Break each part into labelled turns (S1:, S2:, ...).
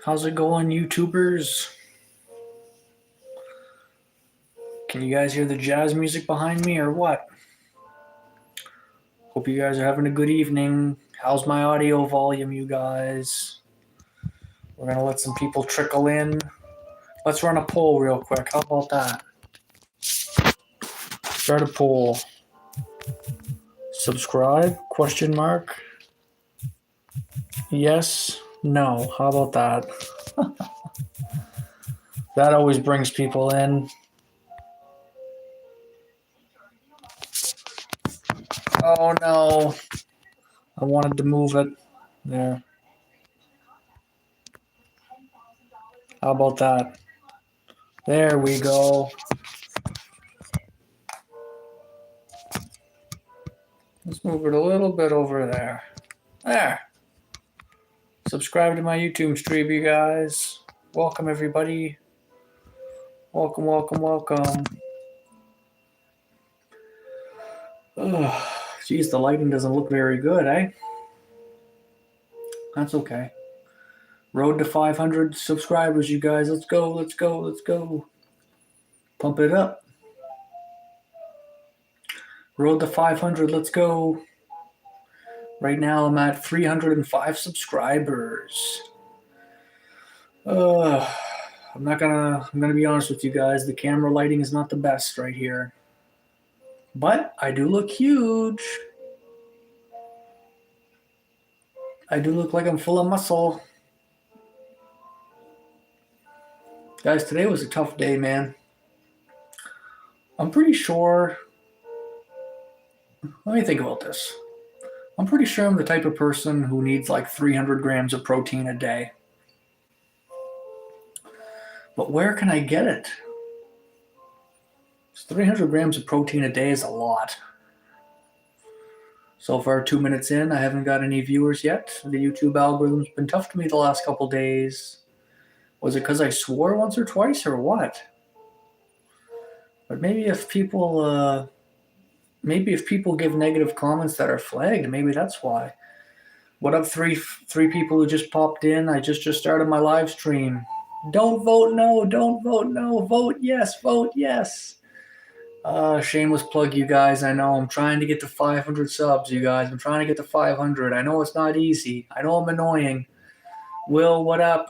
S1: How's it going, YouTubers? Can you guys hear the jazz music behind me or what? Hope you guys are having a good evening. How's my audio volume, you guys? We're going to let some people trickle in. Let's run a poll real quick. How about that? Start a poll. Subscribe? Question mark. Yes? No. How about that? That always brings people in. Oh no. I wanted to move it. There. How about that? There we go. Let's move it a little bit over there. There. Subscribe to my YouTube stream, you guys. Welcome, everybody. Welcome, welcome, welcome. Ugh, geez, the lighting doesn't look very good, eh? That's okay. Road to 500 subscribers, you guys. Let's go, let's go, let's go. Pump it up. Road to 500, let's go. Right now, I'm at 305 subscribers. I'm gonna be honest with you guys. The camera lighting is not the best right here. But I do look huge. I do look like I'm full of muscle. Guys, today was a tough day, man. I'm pretty sure. Let me think about this. I'm pretty sure I'm the type of person who needs like 300 grams of protein a day. But where can I get it? 300 grams of protein a day is a lot. So far, 2 minutes in, I haven't got any viewers yet. The YouTube algorithm's been tough to me the last couple days. Was it because I swore once or twice or what? But maybe if people give negative comments that are flagged, maybe that's why. What up, three people who just popped in? I just started my live stream. Don't vote no, don't vote no, vote yes, vote yes. Shameless plug, you guys. I know I'm trying to get to 500 subs, you guys. I'm trying to get to 500. I know it's not easy. I know I'm annoying. Will, what up?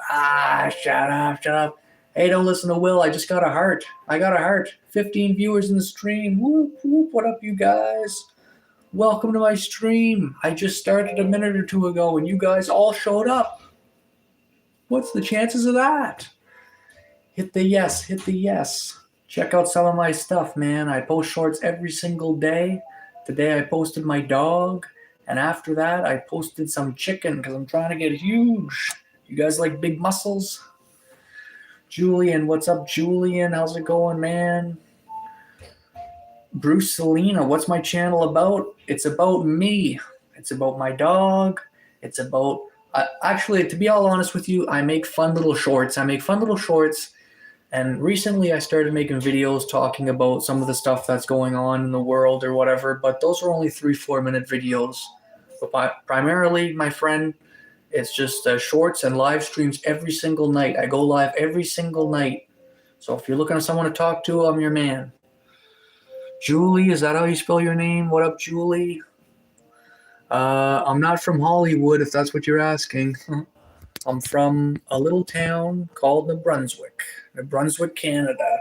S1: Shut up. Hey, don't listen to Will. I just got a heart. I got a heart. 15 viewers in the stream. Whoop, whoop. What up, you guys? Welcome to my stream. I just started a minute or two ago, and you guys all showed up. What's the chances of that? Hit the yes. Hit the yes. Check out some of my stuff, man. I post shorts every single day. Today I posted my dog. And after that, I posted some chicken because I'm trying to get huge. You guys like big muscles? Julian, what's up, Julian? How's it going, man? Bruce Selena, what's my channel about? It's about me. It's about my dog. It's about... actually, to be all honest with you, I make fun little shorts. And recently I started making videos talking about some of the stuff that's going on in the world or whatever, but those are only 3-4 minute videos. But primarily, my friend, it's just shorts and live streams every single night. I go live every single night. So if you're looking for someone to talk to, I'm your man. Julie, is that how you spell your name? What up, Julie? I'm not from Hollywood, if that's what you're asking. I'm from a little town called New Brunswick, Canada.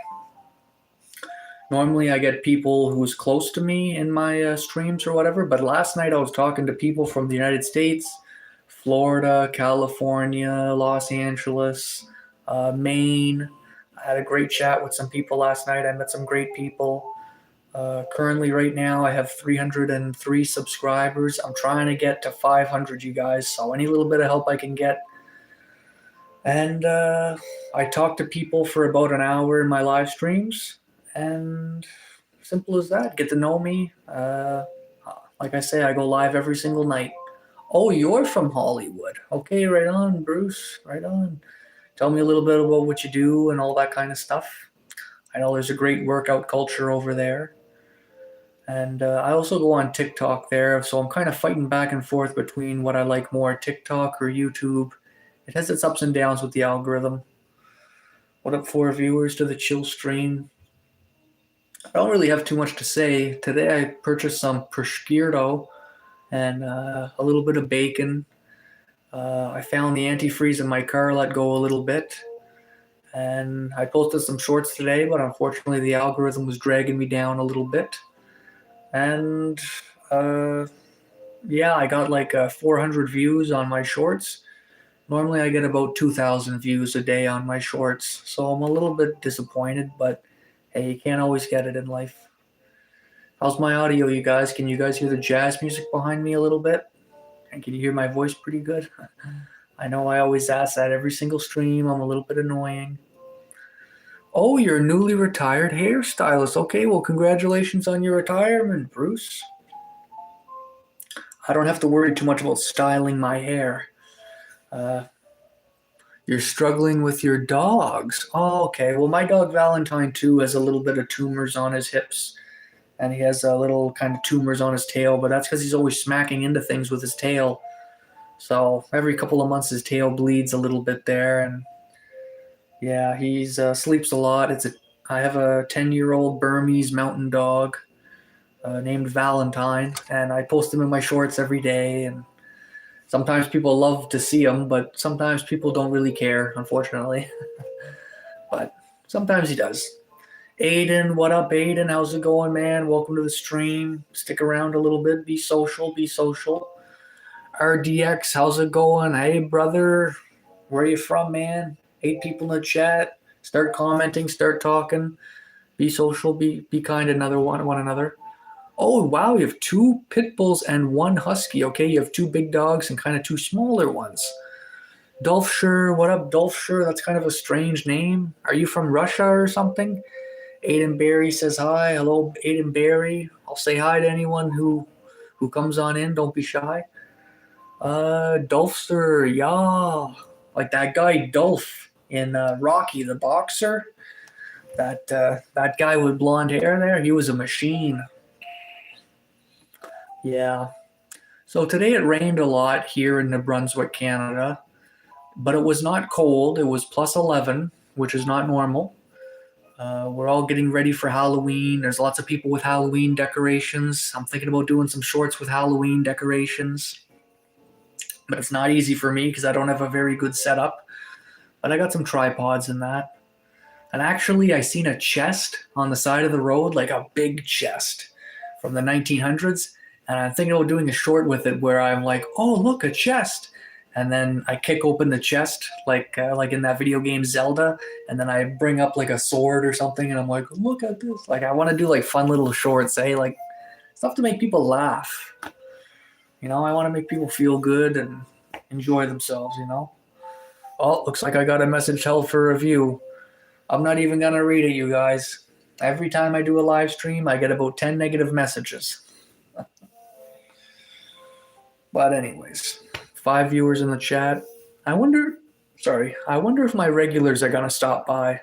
S1: Normally I get people who's close to me in my streams or whatever, but last night I was talking to people from the United States, Florida, California, Los Angeles, Maine. I had a great chat with some people last night. I met some great people. Currently, right now, I have 303 subscribers. I'm trying to get to 500, you guys, so any little bit of help I can get. And I talk to people for about an hour in my live streams, and simple as that. Get to know me. Like I say, I go live every single night. Oh, you're from Hollywood. Okay, right on, Bruce. Right on. Tell me a little bit about what you do and all that kind of stuff. I know there's a great workout culture over there. And I also go on TikTok there, so I'm kind of fighting back and forth between what I like more, TikTok or YouTube. It has its ups and downs with the algorithm. What up, 4 viewers to the chill stream? I don't really have too much to say. Today I purchased some prosciutto and a little bit of bacon. I found the antifreeze in my car, let go a little bit. And I posted some shorts today, but unfortunately the algorithm was dragging me down a little bit. And uh, yeah, I got like 400 views on my shorts. Normally I get about 2,000 views a day on my shorts, so I'm a little bit disappointed, but hey, you can't always get it in life. How's my audio, you guys? Can you guys hear the jazz music behind me a little bit? And can you hear my voice pretty good? I know I always ask that every single stream. I'm a little bit annoying. Oh, you're a newly retired hairstylist. Okay, well, congratulations on your retirement, Bruce. I don't have to worry too much about styling my hair. You're struggling with your dogs. Oh, okay. Well, my dog Valentine, too, has a little bit of tumors on his hips. And he has a little kind of tumors on his tail, but that's because he's always smacking into things with his tail. So every couple of months, his tail bleeds a little bit there. And yeah, he's sleeps a lot. I have a 10-year-old Burmese mountain dog named Valentine, and I post him in my shorts every day. And sometimes people love to see him, but sometimes people don't really care, unfortunately. But sometimes he does. Aiden, what up, Aiden? How's it going, man? Welcome to the stream. Stick around a little bit. Be social. Be social. RDX, how's it going? Hey, brother. Where are you from, man? 8 people in the chat. Start commenting. Start talking. Be social. Be kind to one another. Oh, wow. You have 2 pit bulls and 1 husky. Okay, you have 2 big dogs and kind of 2 smaller ones. Dolfshire, what up, Dolfshire? That's kind of a strange name. Are you from Russia or something? Aiden Barry says hi. Hello, Aiden Barry. I'll say hi to anyone who comes on in. Don't be shy. Dolfster, yeah. Like that guy Dolph in Rocky, the boxer. That guy with blonde hair there, he was a machine. Yeah. So today it rained a lot here in New Brunswick, Canada. But it was not cold. It was plus 11, which is not normal. We're all getting ready for Halloween. There's lots of people with Halloween decorations. I'm thinking about doing some shorts with Halloween decorations. But it's not easy for me because I don't have a very good setup. But I got some tripods in that. And actually, I seen a chest on the side of the road, like a big chest from the 1900s. And I'm thinking about doing a short with it where I'm like, oh, look, a chest. And then I kick open the chest, like in that video game Zelda, and then I bring up like a sword or something, and I'm like, look at this. Like I want to do like fun little shorts, like stuff to make people laugh. I want to make people feel good and enjoy themselves. Oh, looks like I got a message held for review. I'm not even gonna read it, you guys. Every time I do a live stream, I get about 10 negative messages. But anyways. 5 viewers in the chat. I wonder if my regulars are going to stop by.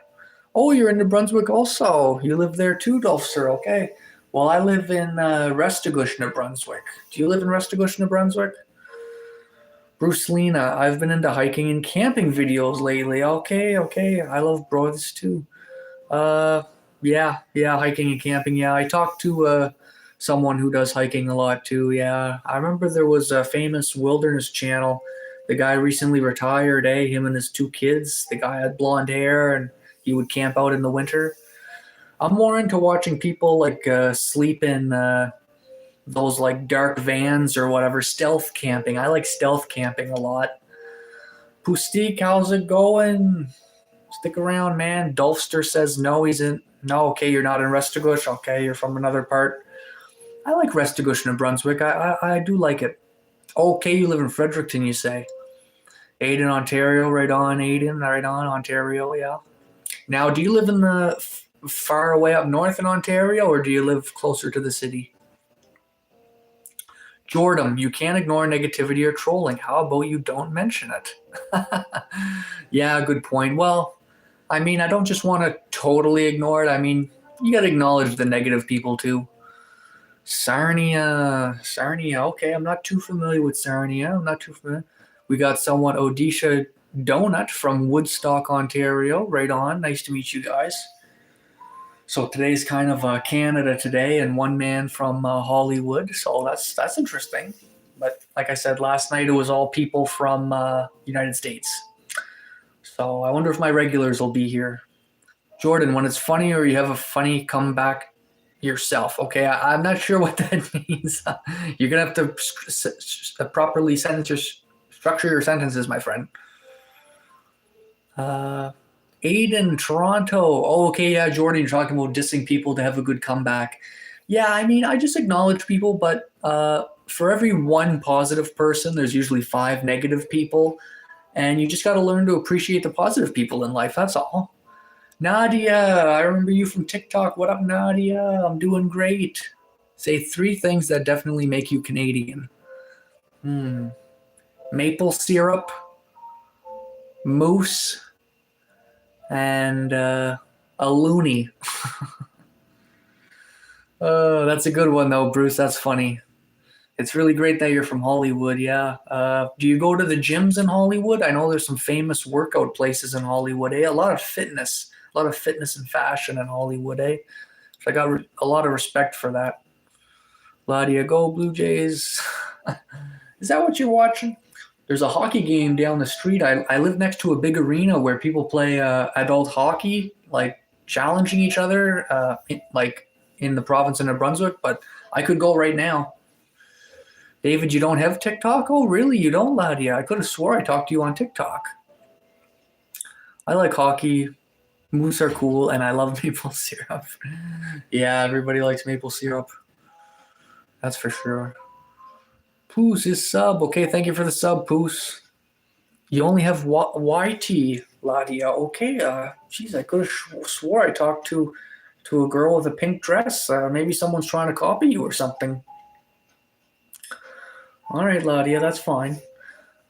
S1: Oh, you're in New Brunswick also. You live there too, Dolfster. Okay. Well, I live in Restigouche, New Brunswick. Do you live in Restigouche, New Brunswick? Bruce Lena, I've been into hiking and camping videos lately. Okay. I love broths too. Yeah, hiking and camping. Yeah, I talked to someone who does hiking a lot too. Yeah, I remember there was a famous wilderness channel. The guy recently retired, him and his 2 kids. The guy had blonde hair and he would camp out in the winter. I'm more into watching people like sleep in those like dark vans or whatever, stealth camping. I like stealth camping a lot. Pustik, how's it going? Stick around, man. Dolfster says no, he's in. No, okay, you're not in Restigouche. Okay, you're from another part. I like Restigouche, New Brunswick. I do like it. Okay, you live in Fredericton, you say. Aiden, Ontario. Right on, Aiden. Right on, Ontario, yeah. Now, do you live in the far away up north in Ontario, or do you live closer to the city? Jordan, you can't ignore negativity or trolling. How about you don't mention it? Yeah, good point. Well, I mean, I don't just want to totally ignore it. I mean, you got to acknowledge the negative people too. Sarnia. Okay, I'm not too familiar with Sarnia. We got someone, Odisha Donut from Woodstock, Ontario. Right on. Nice to meet you guys. So today's kind of Canada today, and one man from Hollywood. So that's interesting. But like I said last night, it was all people from United States. So I wonder if my regulars will be here. Jordan, when it's funny or you have a funny comeback yourself. Okay, I'm not sure what that means. You're gonna have to properly structure your sentences, my friend. Aiden, Toronto. Oh, okay, yeah, Jordan, you're talking about dissing people to have a good comeback. Yeah, I mean, I just acknowledge people, but for every one positive person, there's usually five negative people, and you just got to learn to appreciate the positive people in life. That's all. Nadia, I remember you from TikTok. What up, Nadia? I'm doing great. Say three things that definitely make you Canadian. Maple syrup, moose, and a loony. That's a good one, though, Bruce. That's funny. It's really great that you're from Hollywood, yeah. Do you go to the gyms in Hollywood? I know there's some famous workout places in Hollywood, eh? A lot of fitness and fashion in Hollywood, eh? So I got a lot of respect for that. Ladia, go Blue Jays. Is that what you're watching? There's a hockey game down the street. I live next to a big arena where people play adult hockey, like challenging each other, like in the province of New Brunswick, but I could go right now. David, you don't have TikTok? Oh, really? You don't, Ladia? I could have swore I talked to you on TikTok. I like hockey. Moose are cool, and I love maple syrup. Yeah, everybody likes maple syrup. That's for sure. Poos is sub. Okay, thank you for the sub, Poos. You only have YT, Ladia. Okay, geez, I could have swore I talked to a girl with a pink dress. Maybe someone's trying to copy you or something. All right, Ladia, that's fine.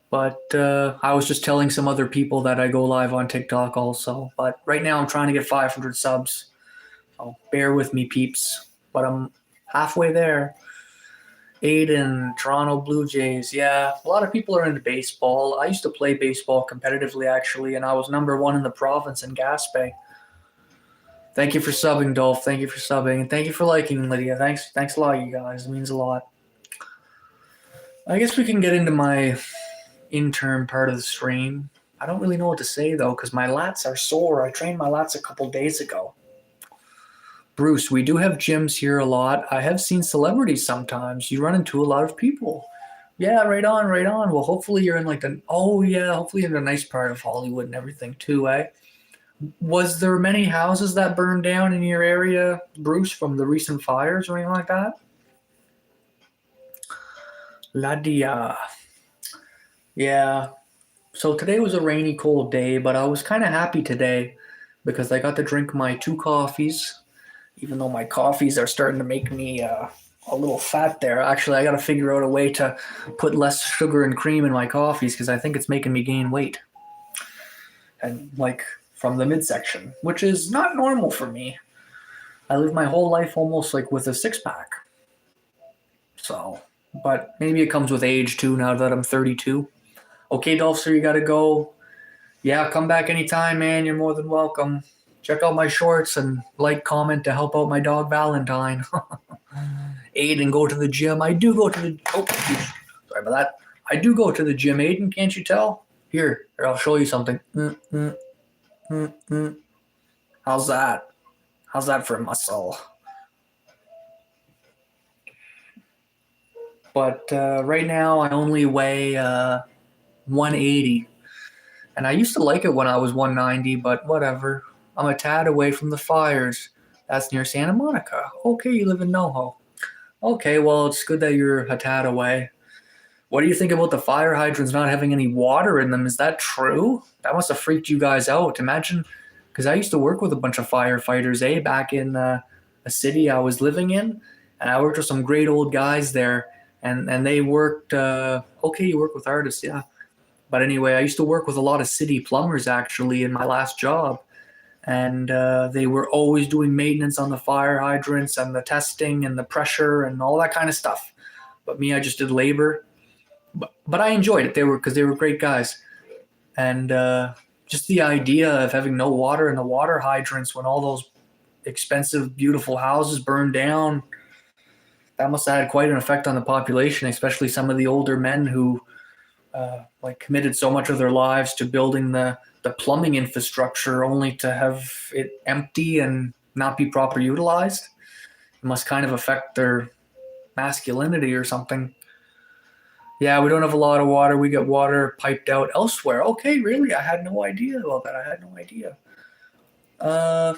S1: But I was just telling some other people that I go live on TikTok also. But right now I'm trying to get 500 subs. So bear with me, peeps. But I'm halfway there. Aiden, Toronto Blue Jays. Yeah, a lot of people are into baseball. I used to play baseball competitively, actually, and I was #1 in the province in Gaspé. Thank you for subbing, Dolph. Thank you for subbing. And thank you for liking, Lydia. Thanks a lot, you guys. It means a lot. I guess we can get into my intern part of the stream. I don't really know what to say, though, because my lats are sore. I trained my lats a couple days ago. Bruce, we do have gyms here a lot. I have seen celebrities sometimes. You run into a lot of people. Yeah, right on, right on. Well, hopefully you're in hopefully in a nice part of Hollywood and everything too, eh? Was there many houses that burned down in your area, Bruce, from the recent fires or anything like that? Ladia. Yeah. So today was a rainy, cold day, but I was kind of happy today because I got to drink my 2 coffees, even though my coffees are starting to make me a little fat there. Actually, I got to figure out a way to put less sugar and cream in my coffees because I think it's making me gain weight. And like from the midsection, which is not normal for me. I live my whole life almost like with a 6-pack. So, but maybe it comes with age too now that I'm 32. Okay, Dolph, so you got to go. Yeah, come back anytime, man. You're more than welcome. Check out my shorts and comment to help out my dog Valentine. Aiden, go to the gym. I do go to the... Oh, sorry about that. I do go to the gym, Aiden. Can't you tell? Here, I'll show you something. How's that? How's that for muscle? But right now I only weigh 180. And I used to like it when I was 190, but whatever. I'm a tad away from the fires. That's near Santa Monica. Okay, you live in NoHo. Okay, well, it's good that you're a tad away. What do you think about the fire hydrants not having any water in them? Is that true? That must have freaked you guys out. Imagine, because I used to work with a bunch of firefighters, back in a city I was living in. And I worked with some great old guys there. And they worked, okay, you work with artists, yeah. But anyway, I used to work with a lot of city plumbers, actually, in my last job. And they were always doing maintenance on the fire hydrants and the testing and the pressure and all that kind of stuff. But me, I just did labor. But I enjoyed it. Because they were great guys. And just the idea of having no water in the water hydrants when all those expensive, beautiful houses burned down, that must have had quite an effect on the population, especially some of the older men who like committed so much of their lives to building the plumbing infrastructure only to have it empty and not be properly utilized. It must kind of affect their masculinity or something. Yeah, we don't have a lot of water. We get water piped out elsewhere. Okay, really? I had no idea about that. I had no idea. Uh,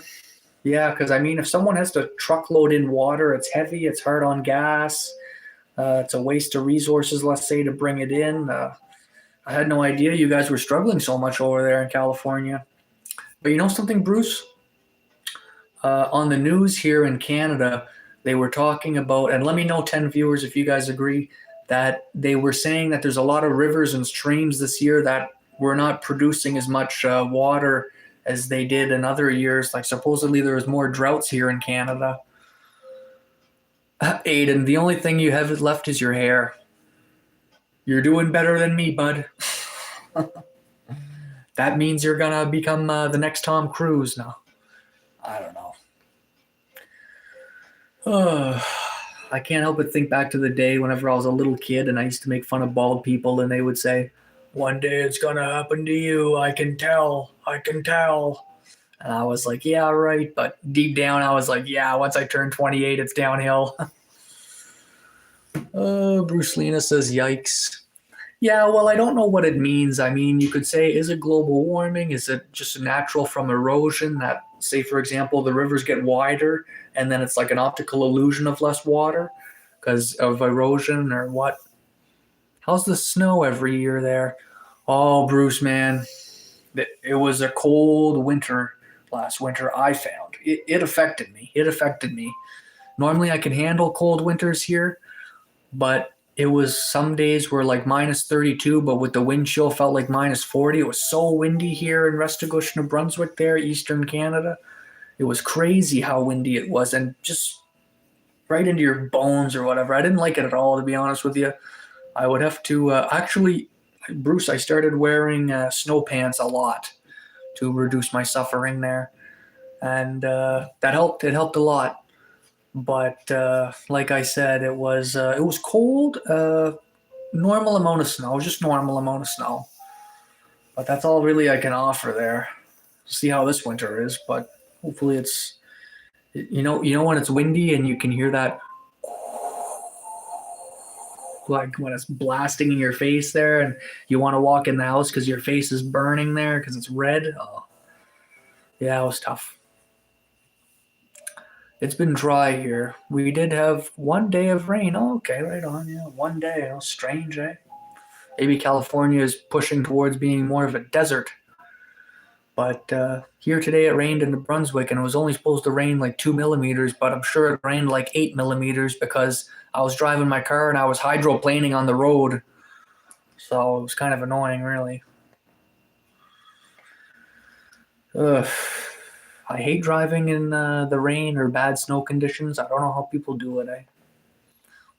S1: yeah, because I mean, if someone has to truckload in water, it's heavy, it's hard on gas, it's a waste of resources, let's say, to bring it in. I had no idea you guys were struggling so much over there in California. But you know something, Bruce? On the news here in Canada, they were talking about, and let me know 10 viewers if you guys agree, that they were saying that there's a lot of rivers and streams this year that were not producing as much water as they did in other years. Like supposedly there was more droughts here in Canada. Aiden, the only thing you have left is your hair. You're doing better than me, bud. That means you're gonna become the next Tom Cruise now. I don't know. I can't help but think back to the day whenever I was a little kid and I used to make fun of bald people and they would say, "One day it's gonna happen to you. I can tell. I can tell." And I was like, "Yeah, right." But deep down, I was like, "Yeah, once I turn 28, it's downhill." Bruce Lena says, "Yikes." Yeah, well, I don't know what it means. I mean, you could say, is it global warming? Is it just natural from erosion that, say, for example, the rivers get wider and then it's like an optical illusion of less water because of erosion or what? How's the snow every year there? Oh, Bruce, man, it was a cold winter last winter, I found. It affected me. It affected me. Normally, I can handle cold winters here, but it was some days were like minus 32, but with the wind chill felt like minus 40. It was so windy here in Restigouche, New Brunswick, there, Eastern Canada. It was crazy how windy it was and just right into your bones or whatever. I didn't like it at all, to be honest with you. I would have to actually, Bruce, I started wearing snow pants a lot to reduce my suffering there. And that helped. It helped a lot. But like I said, it was cold. Normal amount of snow, just normal amount of snow. But that's all really I can offer there. See how this winter is, but hopefully it's you know when it's windy and you can hear that like when it's blasting in your face there and you want to walk in the house because your face is burning there because it's red. Oh, yeah, it was tough. It's been dry here. We did have one day of rain. Oh, okay, right on. Yeah, one day. Oh, strange, eh? Maybe California is pushing towards being more of a desert. But here today it rained in New Brunswick and it was only supposed to rain like 2 millimeters, but I'm sure it rained like 8 millimeters because I was driving my car and I was hydroplaning on the road. So it was kind of annoying, really. Ugh. I hate driving in the rain or bad snow conditions. I don't know how people do it.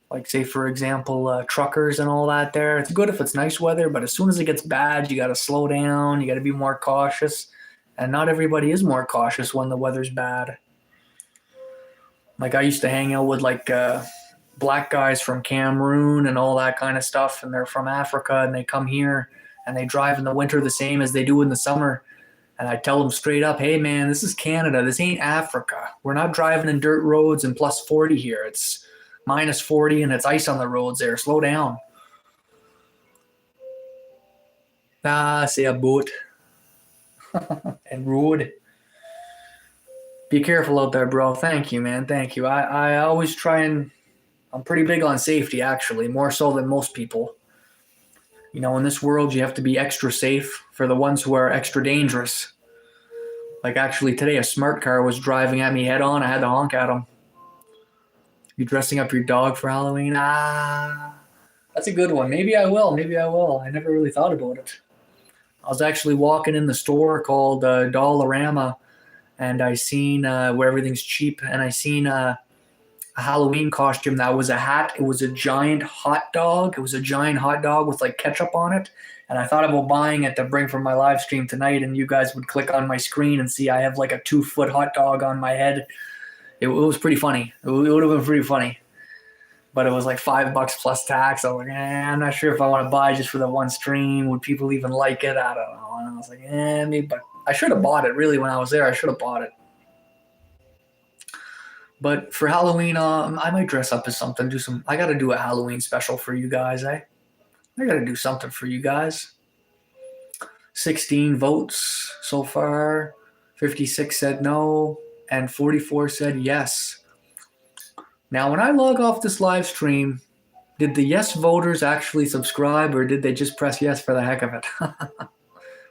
S1: Like, say, for example, truckers and all that there. It's good if it's nice weather, but as soon as it gets bad, you got to slow down. You got to be more cautious. And not everybody is more cautious when the weather's bad. Like, I used to hang out with, like, black guys from Cameroon and all that kind of stuff, and they're from Africa, and they come here, and they drive in the winter the same as they do in the summer. And I tell them straight up, hey, man, this is Canada. This ain't Africa. We're not driving in dirt roads and plus 40 here. It's minus 40 and it's ice on the roads there. Slow down. Ah, say a boat. And road. Be careful out there, bro. Thank you, man. Thank you. I always try and I'm pretty big on safety, actually, more so than most people. You know, in this world, you have to be extra safe for the ones who are extra dangerous. Like, actually, today, a smart car was driving at me head on. I had to honk at him. You dressing up your dog for Halloween? Ah, that's a good one. Maybe I will. Maybe I will. I never really thought about it. I was actually walking in the store called Dollarama, and I seen where everything's cheap, and I seen a Halloween costume that was a hat. It was a giant hot dog. It was a giant hot dog with like ketchup on it. And I thought about buying it to bring from my live stream tonight, and you guys would click on my screen and see I have like a 2-foot hot dog on my head. It was pretty funny. It would have been pretty funny. But it was like $5 plus tax. I was like, I'm not sure if I want to buy just for the one stream. Would people even like it? I don't know. And I was like, maybe. But I should have bought it, really, when I was there. I should have bought it. But for Halloween, I might dress up as something. I got to do a Halloween special for you guys, eh? I got to do something for you guys. 16 votes so far. 56 said no, and 44 said yes. Now, when I log off this live stream, did the yes voters actually subscribe, or did they just press yes for the heck of it?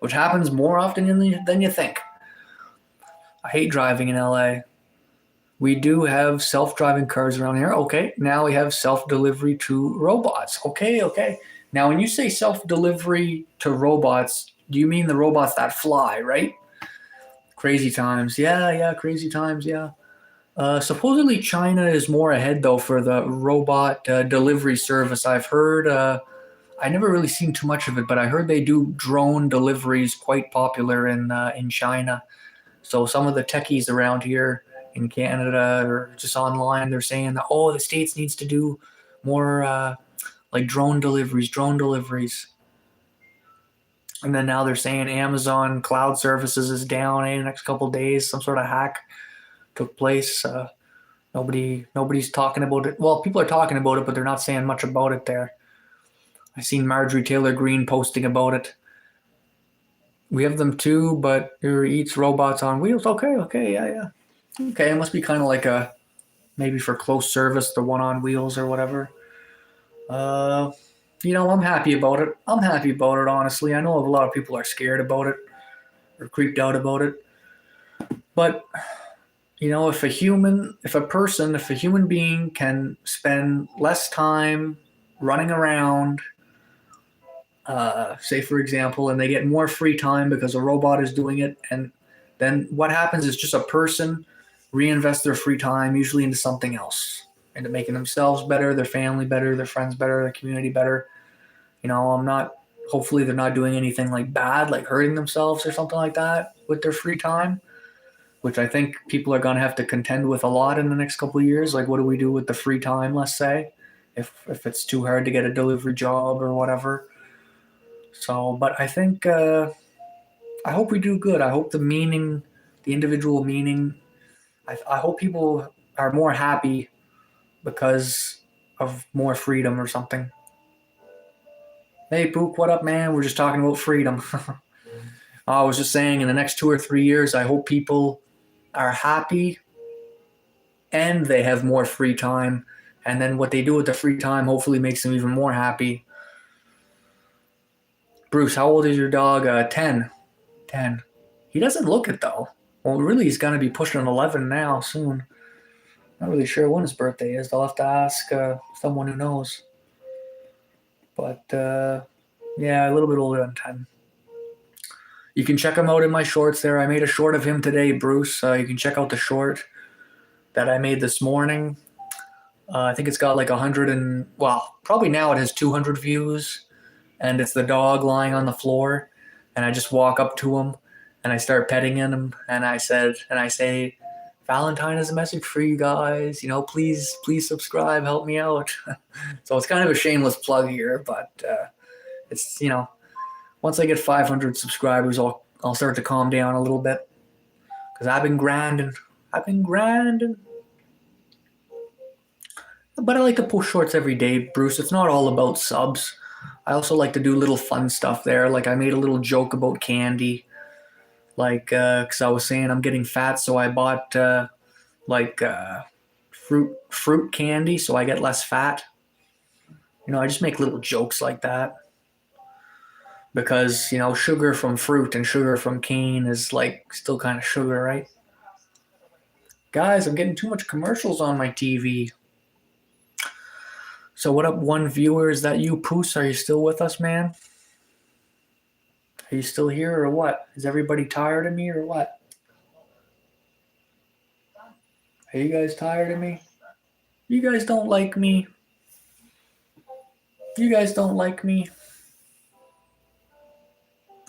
S1: Which happens more often than you think. I hate driving in LA. We do have self-driving cars around here. Okay, now we have self-delivery to robots. Okay. Now, when you say self-delivery to robots, do you mean the robots that fly, right? Crazy times. Yeah, crazy times, yeah. Supposedly China is more ahead, though, for the robot delivery service. I've heard, I never really seen too much of it, but I heard they do drone deliveries quite popular in China. So some of the techies around here in Canada or just online, they're saying that, the States needs to do more like drone deliveries. And then now they're saying Amazon cloud services is down in the next couple of days. Some sort of hack took place. Nobody's talking about it. Well, people are talking about it, but they're not saying much about it there. I seen Marjorie Taylor Greene posting about it. We have them too, but Uber Eats robots on wheels. Okay, yeah. Okay, it must be kind of like maybe for close service, the one on wheels or whatever. I'm happy about it. Honestly. I know a lot of people are scared about it or creeped out about it. But, if a human being can spend less time running around, say for example, and they get more free time because a robot is doing it, and then what happens is just a person reinvest their free time usually into something else, into making themselves better, their family better, their friends better, their community better. Hopefully they're not doing anything like bad, like hurting themselves or something like that with their free time, which I think people are going to have to contend with a lot in the next couple of years. Like, what do we do with the free time, let's say, if it's too hard to get a delivery job or whatever. So, but I think, I hope we do good. I hope the individual meaning, I hope people are more happy because of more freedom or something. Hey, Pook, what up, man? We're just talking about freedom. I was just saying in the next 2 or 3 years, I hope people are happy and they have more free time. And then what they do with the free time hopefully makes them even more happy. Bruce, how old is your dog? 10. 10. He doesn't look it, though. Well, really, he's going to be pushing 11 now soon. Not really sure when his birthday is. I'll have to ask someone who knows. But, yeah, a little bit older than 10. You can check him out in my shorts there. I made a short of him today, Bruce. You can check out the short that I made this morning. I think it's got like 100 probably now it has 200 views. And it's the dog lying on the floor. And I just walk up to him and I start petting him. And I say, Valentine is a message for you guys. Please subscribe, help me out. So it's kind of a shameless plug here, but it's, once I get 500 subscribers, I'll start to calm down a little bit. Because I've been grinding. But I like to post shorts every day, Bruce. It's not all about subs. I also like to do little fun stuff there. Like I made a little joke about candy. Like, because I was saying I'm getting fat, so I bought fruit candy so I get less fat. I just make little jokes like that. Because, sugar from fruit and sugar from cane is like still kind of sugar, right? Guys, I'm getting too much commercials on my TV. So what up, one viewer? Is that you, Poos? Are you still with us, man? Are you still here or what? Is everybody tired of me or what? Are you guys tired of me? You guys don't like me.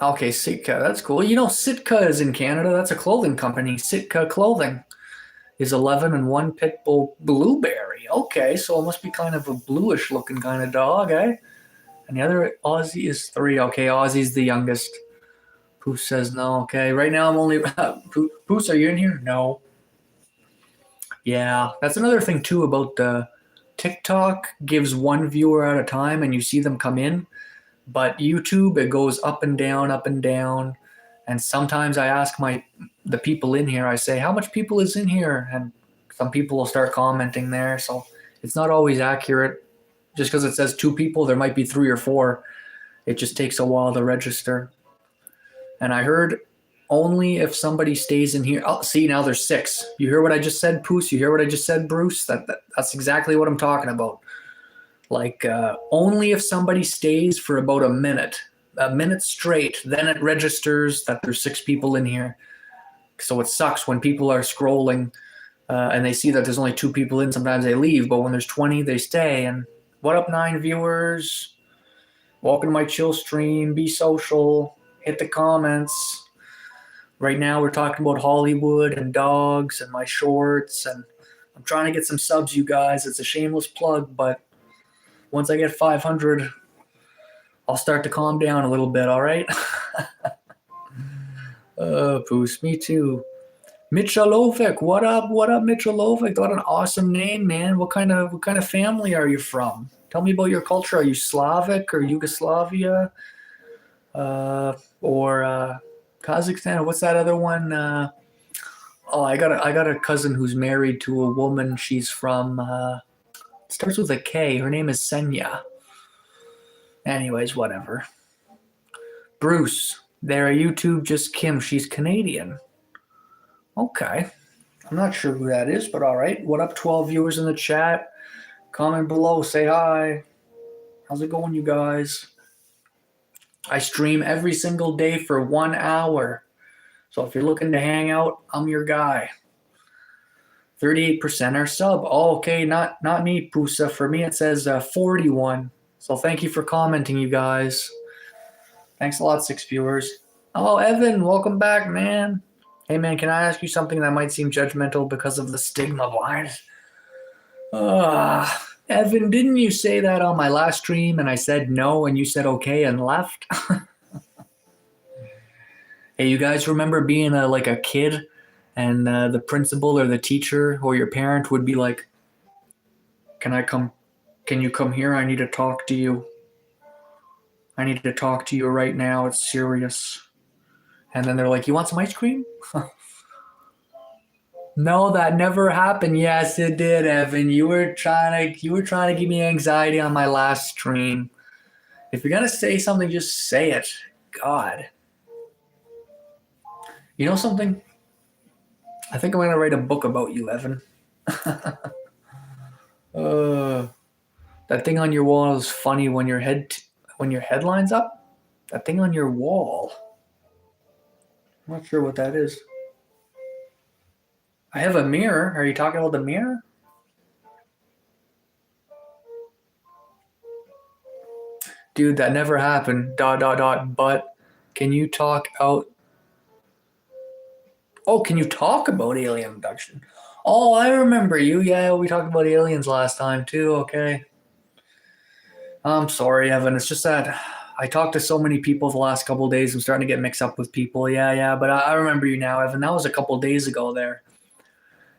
S1: Okay, Sitka, that's cool. You know, Sitka is in Canada. That's a clothing company. Sitka Clothing is 11 and one pit bull blueberry. Okay, so it must be kind of a bluish looking kind of dog, eh? And the other Aussie is 3. Okay, Aussie's the youngest. Poos says no. Okay, right now I'm only. Poos, are you in here? No. Yeah, that's another thing too about the TikTok gives one viewer at a time and you see them come in, but YouTube it goes up and down, up and down. And sometimes I ask the people in here, I say, how much people is in here? And some people will start commenting there. So it's not always accurate. Just because it says 2 people, there might be 3 or 4. It just takes a while to register. And I heard only if somebody stays in here. Oh, see, now there's 6. You hear what I just said, Poos? You hear what I just said, Bruce? That's exactly what I'm talking about. Like, only if somebody stays for about a minute straight, then it registers that there's 6 people in here. So it sucks when people are scrolling and they see that there's only 2 people in. Sometimes they leave, but when there's 20, they stay. And what up, 9 viewers? Welcome to my chill stream. Be social. Hit the comments. Right now we're talking about Hollywood and dogs and my shorts, and I'm trying to get some subs, you guys. It's a shameless plug, but once I get 500, I'll start to calm down a little bit, all right? Poos, me too. Michalovic, what up? What up, Michalovic? What an awesome name, man. What kind of family are you from? Tell me about your culture. Are you Slavic or Yugoslavia? Or Kazakhstan? What's that other one? I got a cousin who's married to a woman. She's from it starts with a K. Her name is Senya. Anyways, whatever. Bruce, there at YouTube, just Kim. She's Canadian. Okay. I'm not sure who that is, but all right. What up, 12 viewers in the chat? Comment below. Say hi. How's it going, you guys? I stream every single day for 1 hour. So if you're looking to hang out, I'm your guy. 38% are sub. Oh, okay, not me, Pusa. For me, it says 41. So thank you for commenting, you guys. Thanks a lot, 6 viewers. Oh, Evan, welcome back, man. Hey, man, can I ask you something that might seem judgmental because of the stigma behind it? Evan, didn't you say that on my last stream and I said no and you said okay and left? Hey, you guys remember being like a kid and the principal or the teacher or your parent would be like, can you come here? I need to talk to you. I need to talk to you right now. It's serious. And then they're like, you want some ice cream? No, that never happened. Yes, it did, Evan. You were trying to give me anxiety on my last stream. If you're gonna say something, just say it. God. You know something? I think I'm gonna write a book about you, Evan. That thing on your wall is funny when your headline's up. That thing on your wall. I'm not sure what that is. I have a mirror. Are you talking about the mirror? Dude, that never happened. ... But can you talk out? Oh, can you talk about alien abduction? Oh, I remember you. Yeah, we talked about aliens last time too. Okay. I'm sorry, Evan. It's just that I talked to so many people the last couple of days. I'm starting to get mixed up with people. Yeah. But I remember you now, Evan. That was a couple of days ago there.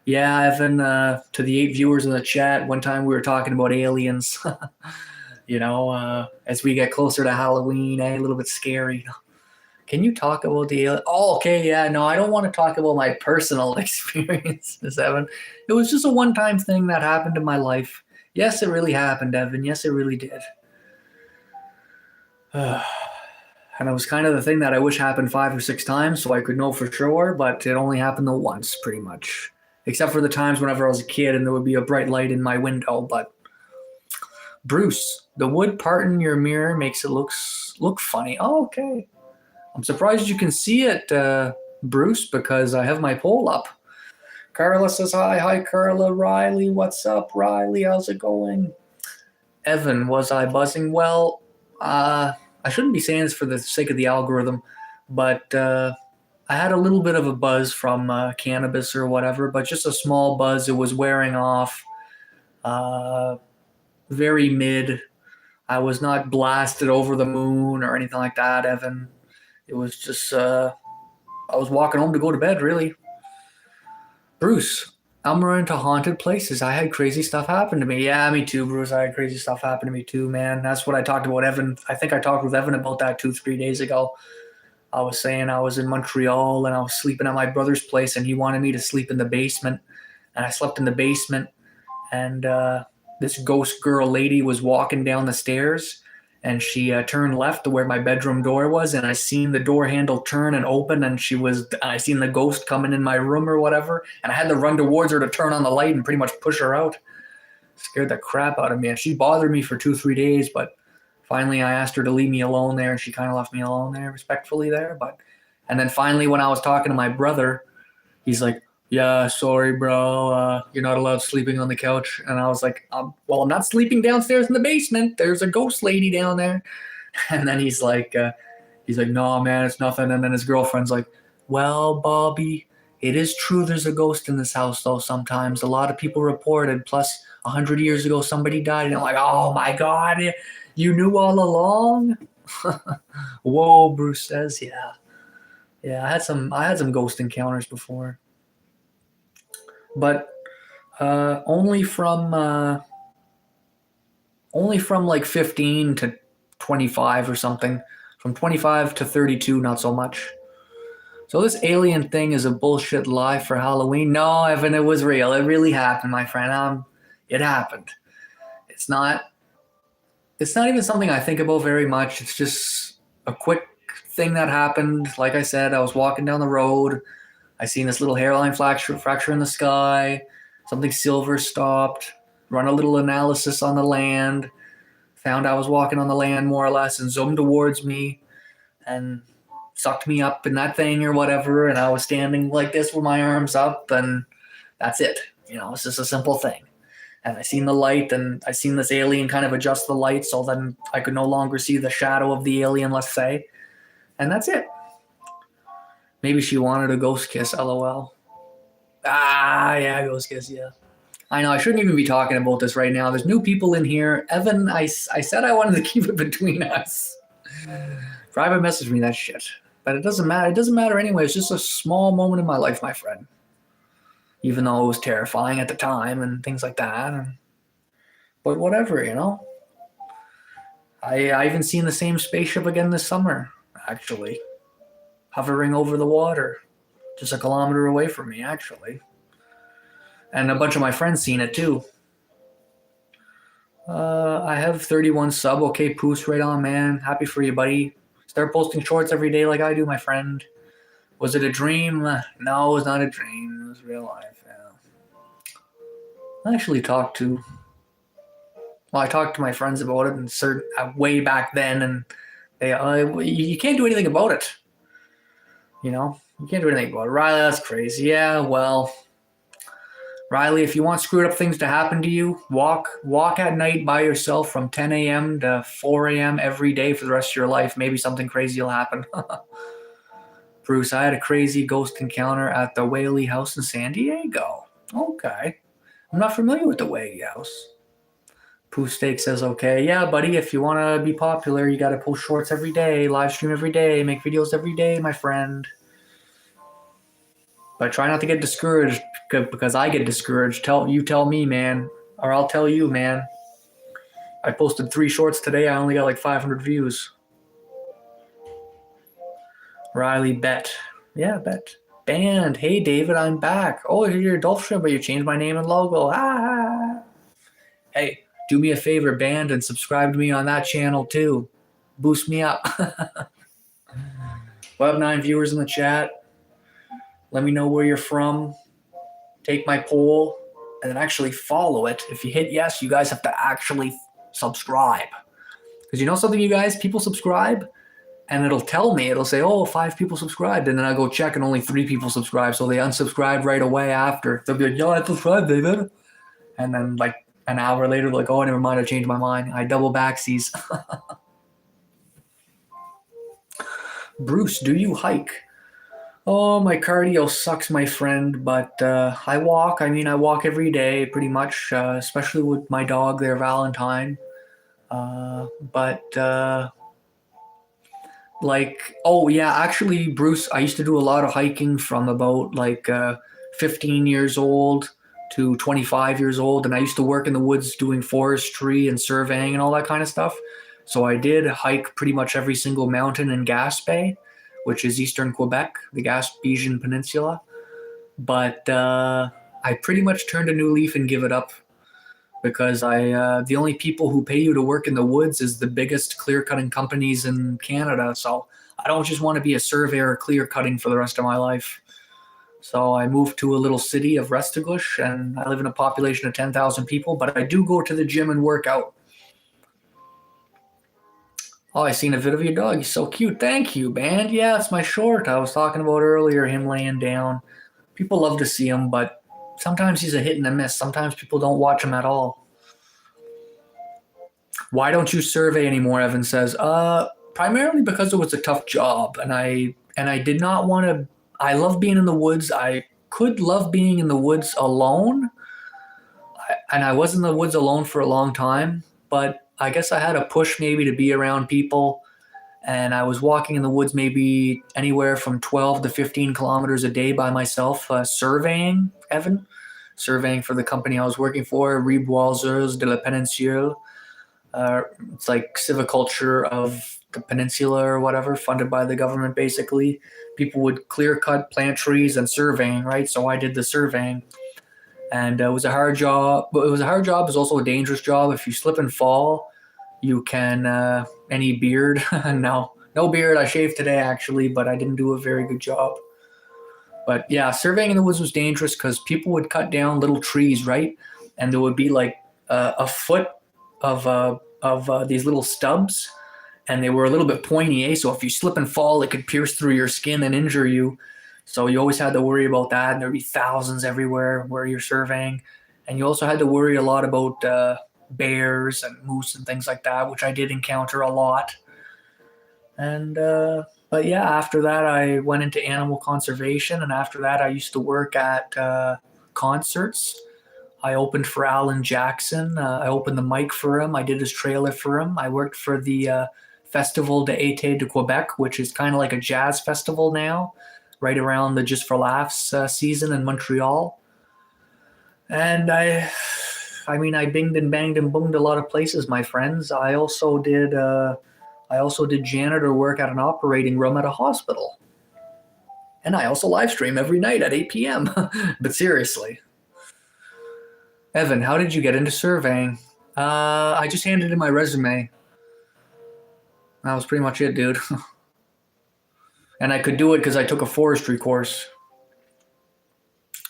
S1: Yeah, Evan, to the 8 viewers in the chat, one time we were talking about aliens. As we get closer to Halloween, a little bit scary. Can you talk about the alien? Oh, okay, yeah, no, I don't want to talk about my personal experiences, Evan. It was just a one-time thing that happened in my life. Yes, it really happened, Evan. Yes, it really did. And it was kind of the thing that I wish happened 5 or 6 times so I could know for sure, but it only happened the once, pretty much. Except for the times whenever I was a kid and there would be a bright light in my window. But Bruce, the wood part in your mirror makes it look funny. Oh, okay. I'm surprised you can see it, Bruce, because I have my poll up. Carla says hi. Hi, Carla. Riley, what's up, Riley? How's it going? Evan, was I buzzing well? I shouldn't be saying this for the sake of the algorithm, but I had a little bit of a buzz from cannabis or whatever, but just a small buzz. It was wearing off, uh, very mid. I was not blasted over the moon or anything like that, Evan. It was just, I was walking home to go to bed, really. Bruce, I'm into haunted places. I had crazy stuff happen to me. Yeah, me too, Bruce. I had crazy stuff happen to me too, man. That's what I talked about, Evan. I think I talked with Evan about that 2, 3 days ago. I was saying I was in Montreal and I was sleeping at my brother's place, and he wanted me to sleep in the basement. And I slept in the basement, and this ghost girl lady was walking down the stairs, and she turned left to where my bedroom door was, and I seen the door handle turn and open, and I seen the ghost coming in my room or whatever, and I had to run towards her to turn on the light and pretty much push her out. Scared the crap out of me, and she bothered me for 2, 3 days, but finally I asked her to leave me alone there, and she kind of left me alone there, respectfully there. And then finally when I was talking to my brother, he's like, yeah, sorry, bro. You're not allowed sleeping on the couch. And I was like, well, I'm not sleeping downstairs in the basement. There's a ghost lady down there. And then he's like, no, man, it's nothing. And then his girlfriend's like, well, Bobby, it is true there's a ghost in this house, though, sometimes. A lot of people reported. Plus, 100 years ago, somebody died. And I'm like, oh, my God, you knew all along? Whoa, Bruce says, yeah. Yeah, I had some ghost encounters before. But only from like 15 to 25 or something. From 25 to 32, not so much. So this alien thing is a bullshit lie for Halloween. No, Evan, it was real. It really happened, my friend. It happened. It's not even something I think about very much. It's just a quick thing that happened. Like I said, I was walking down the road. I seen this little hairline fracture in the sky. Something silver stopped. Run a little analysis on the land. Found I was walking on the land more or less, and zoomed towards me and sucked me up in that thing or whatever. And I was standing like this with my arms up, and that's it. It's just a simple thing. And I seen the light, and I seen this alien kind of adjust the light, so then I could no longer see the shadow of the alien, let's say. And that's it. Maybe she wanted a ghost kiss, LOL. Ah, yeah, ghost kiss, yeah. I know, I shouldn't even be talking about this right now. There's new people in here. Evan, I said I wanted to keep it between us. Private message me that shit. But it doesn't matter. It doesn't matter anyway. It's just a small moment in my life, my friend. Even though it was terrifying at the time and things like that. But whatever, I even seen the same spaceship again this summer, actually. Hovering over the water, just a kilometer away from me, actually. And a bunch of my friends seen it too. I have 31 sub. Okay, Poos, right on, man. Happy for you, buddy. Start posting shorts every day like I do, my friend. Was it a dream? No, it was not a dream. It was real life, yeah. I actually talked to my friends about it and way back then, and they, you can't do anything about it. You can't do anything about it. Riley, that's crazy. Yeah, well, Riley, if you want screwed up things to happen to you, walk at night by yourself from 10 a.m. to 4 a.m. every day for the rest of your life. Maybe something crazy will happen. Bruce, I had a crazy ghost encounter at the Whaley House in San Diego. Okay. I'm not familiar with the Whaley House. Pooh Steak says, okay, yeah, buddy, if you want to be popular, you got to post shorts every day, live stream every day, make videos every day, my friend. But try not to get discouraged, because I get discouraged. Tell me, man, or I'll tell you, man. I posted 3 shorts today. I only got like 500 views. Riley, bet. Yeah, bet. Band. Hey, David, I'm back. Oh, you're Dolph Shrimp, but you changed my name and logo. Ah. Hey, do me a favor, band, and subscribe to me on that channel too. Boost me up. We'll have 9 viewers in the chat. Let me know where you're from. Take my poll and then actually follow it. If you hit yes, you guys have to actually subscribe. Because you know something, you guys? People subscribe and it'll tell me. It'll say, oh, 5 people subscribed. And then I go check and only 3 people subscribe. So they unsubscribe right away after. They'll be like, yo, I subscribed, David. And then like an hour later, they're like, oh, never mind, I changed my mind. I double backsies. Bruce, do you hike? Oh, my cardio sucks, my friend, but I walk. I mean, I walk every day pretty much, especially with my dog there, Valentine. But like, oh yeah, actually, Bruce, I used to do a lot of hiking from about 15 years old to 25 years old, and I used to work in the woods doing forestry and surveying and all that kind of stuff. So I did hike pretty much every single mountain in Gaspé, which is eastern Quebec, the Gaspésian Peninsula. But I pretty much turned a new leaf and give it up because the only people who pay you to work in the woods is the biggest clear cutting companies in Canada. So I don't just want to be a surveyor clear cutting for the rest of my life. So I moved to a little city of Restigouche, and I live in a population of 10,000 people, but I do go to the gym and work out. Oh, I seen a vid of your dog. He's so cute. Thank you, band. Yeah, it's my short. I was talking about earlier, him laying down. People love to see him, but sometimes he's a hit and a miss. Sometimes people don't watch him at all. Why don't you survey anymore? Evan says. Primarily because it was a tough job, and I did not want to. I love being in the woods. I could love being in the woods alone, and I was in the woods alone for a long time. But I guess I had a push maybe to be around people, and I was walking in the woods maybe anywhere from 12 to 15 kilometers a day by myself, surveying. Evan, surveying for the company I was working for, Reboiseurs de la Péninsule. It's like civiculture of the peninsula or whatever, funded by the government basically. People would clear cut, plant trees, and surveying, right? So I did the surveying. And it was a hard job. But it was a hard job. It was also a dangerous job. If you slip and fall, you can, any beard? No beard. I shaved today actually, but I didn't do a very good job. But yeah, surveying in the woods was dangerous because people would cut down little trees, right? And there would be like a foot of these little stubs, and they were a little bit pointy. So if you slip and fall, it could pierce through your skin and injure you. So you always had to worry about that, and there'd be thousands everywhere where you're surveying, and you also had to worry a lot about bears and moose and things like that, which I did encounter a lot. And but yeah, after that I went into animal conservation, and after that I used to work at concerts. I opened for Alan Jackson. I opened the mic for him. I did his trailer for him. I worked for the Festival de Été de Quebec, which is kind of like a jazz festival now, right around the Just for Laughs season in Montreal. And I mean, I binged and banged and boomed a lot of places, my friends. I also did janitor work at an operating room at a hospital. And I also live stream every night at 8 p.m. But seriously. Evan, how did you get into surveying? I just handed in my resume. That was pretty much it, dude. And I could do it because I took a forestry course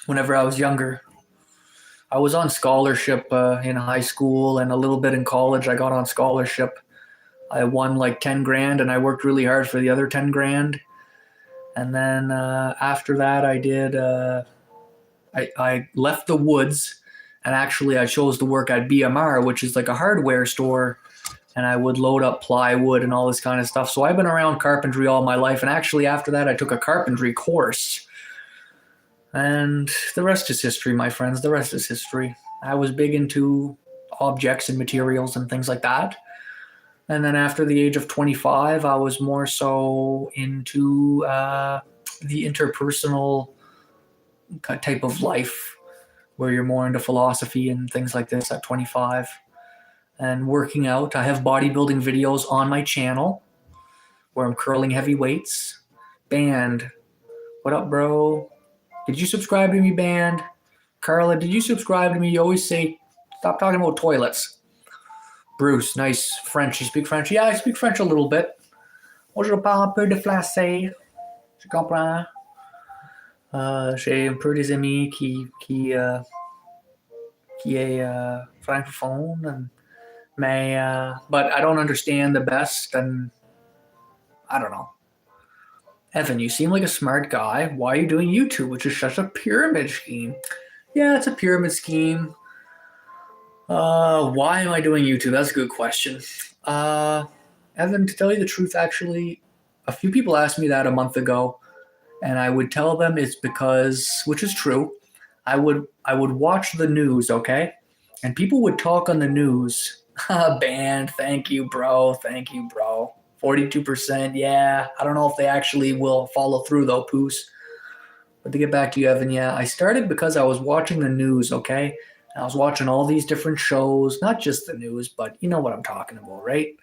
S1: whenever I was younger. I was on scholarship in high school and a little bit in college. I got on scholarship. I won like 10 grand, and I worked really hard for the other 10 grand. And then after that, I left the woods. And actually, I chose to work at BMR, which is like a hardware store, and I would load up plywood and all this kind of stuff. So I've been around carpentry all my life. And actually, after that, I took a carpentry course. And the rest is history, my friends. The rest is history. I was big into objects and materials and things like that. And then after the age of 25, I was more so into the interpersonal type of life, where you're more into philosophy and things like this at 25. And working out. I have bodybuilding videos on my channel where I'm curling heavy weights. Band, what up, bro? Did you subscribe to me, Band? Carla, did you subscribe to me? You always say, stop talking about toilets. Bruce, nice French. You speak French? Yeah, I speak French a little bit. Moi, je parle un peu de français. Tu comprends? J'ai un peu des amis qui est francophone, but I don't understand the best, and I don't know. Evan, you seem like a smart guy. Why are you doing YouTube, which is such a pyramid scheme? Yeah, it's a pyramid scheme. Why am I doing YouTube? That's a good question. Evan, to tell you the truth, actually, a few people asked me that a month ago, and I would tell them it's because, which is true, I would watch the news, okay? And people would talk on the news. Banned, thank you, bro. Thank you, bro. 42%, yeah. I don't know if they actually will follow through though, Poos. But to get back to you, Evan, yeah, I started because I was watching the news, okay? And I was watching all these different shows, not just the news, but you know what I'm talking about, right?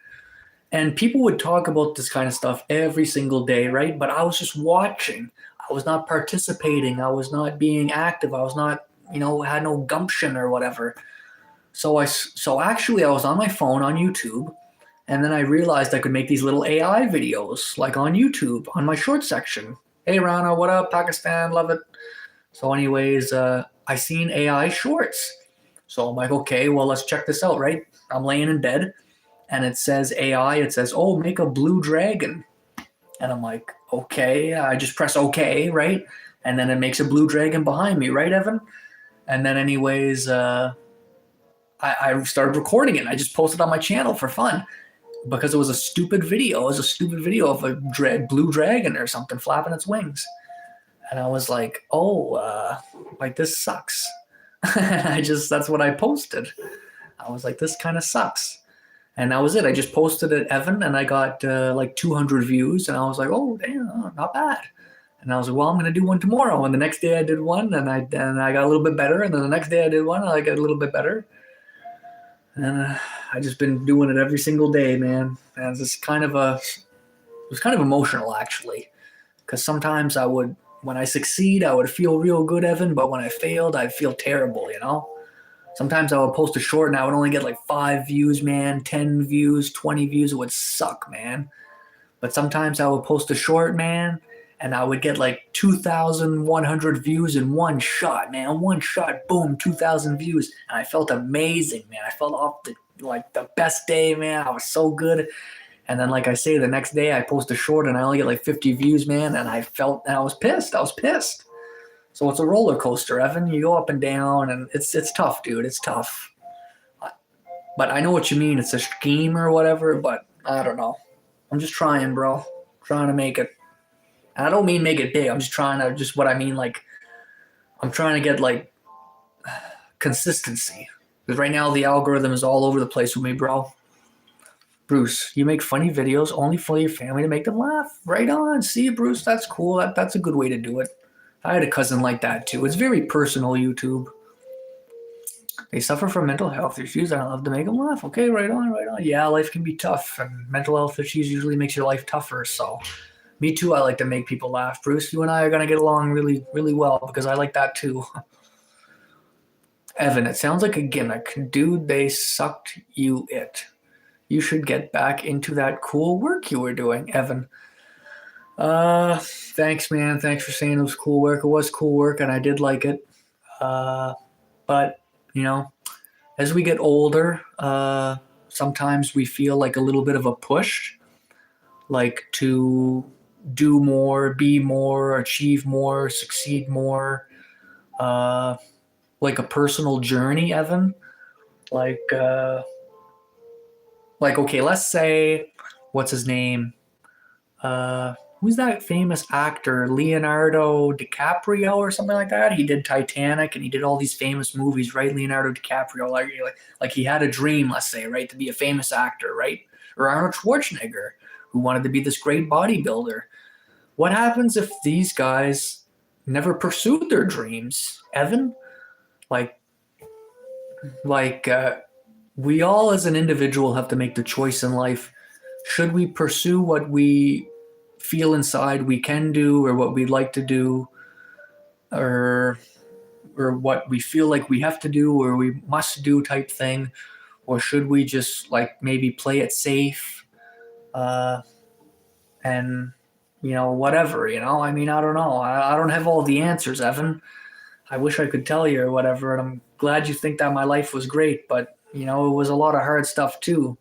S1: And people would talk about this kind of stuff every single day, right? But I was just watching. I was not participating. I was not being active. I was not, had no gumption or whatever. So actually, I was on my phone on YouTube, and then I realized I could make these little AI videos, like on YouTube, on my short section. Hey, Rana, what up? Pakistan, love it. So, anyways, I seen AI shorts. So I'm like, okay, well, let's check this out, right? I'm laying in bed and it says AI, it says, oh, make a blue dragon. And I'm like, okay, I just press okay, right? And then it makes a blue dragon behind me, right, Evan? And then, anyways, I started recording it. I just posted on my channel for fun because it was a stupid video. It was a stupid video of a blue dragon or something flapping its wings. And I was like, oh, like this sucks. And that's what I posted. I was like, this kind of sucks. And that was it. I just posted it, Evan, and I got like 200 views. And I was like, oh, damn, not bad. And I was like, well, I'm going to do one tomorrow. And the next day I did one, and I got a little bit better. And then the next day I did one, and I got a little bit better. And I just been doing it every single day, man. And it was kind of emotional, actually, because sometimes when I succeed, I would feel real good, Evan. But when I failed, I'd feel terrible, Sometimes I would post a short and I would only get like 5 views, man, 10 views, 20 views. It would suck, man. But sometimes I would post a short, man, and I would get like 2,100 views in one shot, man. One shot, boom, 2,000 views. And I felt amazing, man. I felt off the best day, man. I was so good. And then, like I say, the next day I post a short and I only get like 50 views, man. And I was pissed. I was pissed. So it's a roller coaster, Evan. You go up and down, and it's tough, dude. It's tough. But I know what you mean. It's a scheme or whatever, but I don't know. I'm just trying, bro. Trying to make it. And I don't mean make it big. I'm just trying to, just what I mean, like, I'm trying to get, like, consistency. Because right now the algorithm is all over the place with me, bro. Bruce, you make funny videos only for your family to make them laugh. Right on. See, Bruce, that's cool. That's a good way to do it. I had a cousin like that, too. It's very personal, YouTube. They suffer from mental health issues. I love to make them laugh. Okay, right on, right on. Yeah, life can be tough, and mental health issues usually makes your life tougher. So, me too. I like to make people laugh. Bruce, you and I are gonna get along really, really well because I like that too. Evan, it sounds like a gimmick, dude. They sucked you it. You should get back into that cool work you were doing, Evan. Thanks, man. Thanks for saying it was cool work. It was cool work, and I did like it. But as we get older, sometimes we feel like a little bit of a push, like to do more, be more, achieve more, succeed more, like a personal journey, Evan. Like, okay, let's say, what's his name? Who's that famous actor, Leonardo DiCaprio or something like that? He did Titanic and he did all these famous movies, right? Leonardo DiCaprio, like he had a dream, let's say, right, to be a famous actor, right? Or Arnold Schwarzenegger, who wanted to be this great bodybuilder. What happens if these guys never pursued their dreams, Evan? We all as an individual have to make the choice in life. Should we pursue what we feel inside we can do, or what we'd like to do, or what we feel like we have to do or we must do type thing? Or should we just like maybe play it safe, and whatever, I mean, I don't know. I don't have all the answers, Evan. I wish I could tell you or whatever, and I'm glad you think that my life was great, but it was a lot of hard stuff too.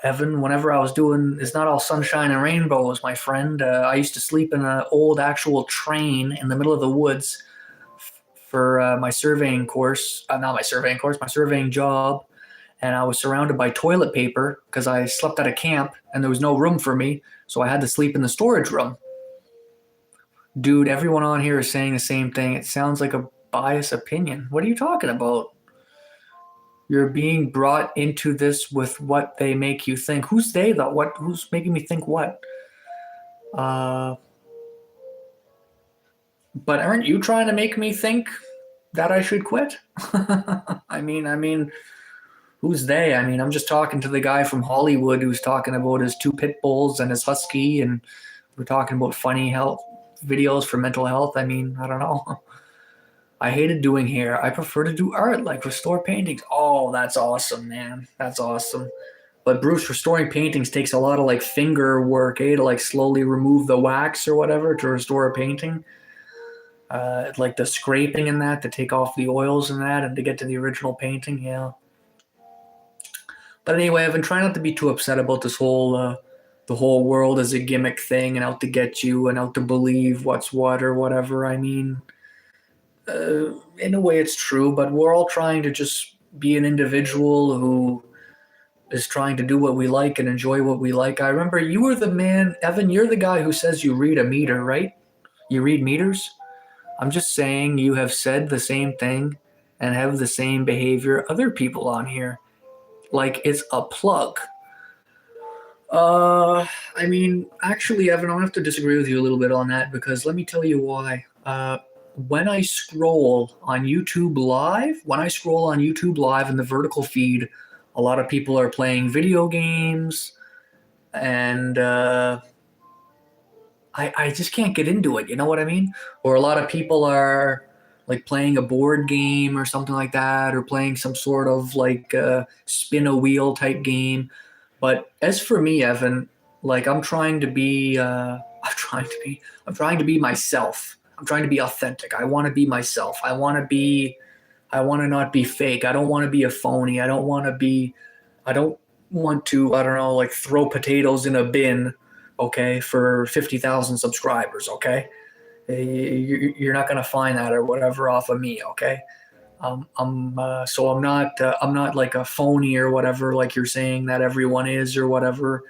S1: Evan, whenever I was doing, it's not all sunshine and rainbows, my friend. I used to sleep in an old actual train in the middle of the woods for my surveying course. Not my surveying course, my surveying job. and I was surrounded by toilet paper because I slept at a camp and there was no room for me, so I had to sleep in the storage room. Dude, everyone on here is saying the same thing. It sounds like a biased opinion. What are you talking about? You're being brought into this with what they make you think. Who's they though? Who's making me think what? Uh, but aren't you trying to make me think that I should quit? I mean, who's they? I mean, I'm just talking to the guy from Hollywood who's talking about his two pit bulls and his husky, and we're talking about funny health videos for mental health. I mean, I don't know. I hated doing hair. I prefer to do art, like restore paintings. Oh, that's awesome, man. That's awesome. But Bruce, restoring paintings takes a lot of like finger work, to like slowly remove the wax or whatever to restore a painting. Like the scraping and that to take off the oils and that and to get to the original painting. Yeah. But anyway, I've been trying not to be too upset about this the whole world as a gimmick thing and out to get you and out to believe what's what or whatever. I mean, in a way, it's true, but we're all trying to just be an individual who is trying to do what we like and enjoy what we like. I remember you were the man, Evan. You're the guy who says you read a meter, right? You read meters. I'm just saying you have said the same thing and have the same behavior other people on here. Like it's a plug. I mean, actually, Evan, I'll have to disagree with you a little bit on that because let me tell you why. When I scroll on YouTube Live in the vertical feed, a lot of people are playing video games, and I just can't get into it. You know what I mean? Or a lot of people are like playing a board game or something like that, or playing some sort of like spin a wheel type game. But as for me, Evan, like I'm trying to be, I'm trying to be myself. I'm trying to be authentic. I want to be myself. I want to not be fake. I don't want to be a phony. I don't want to, I don't know, like throw potatoes in a bin, okay, for 50,000 subscribers, okay? You're not going to find that or whatever off of me, okay? I'm not like a phony or whatever, like you're saying that everyone is or whatever.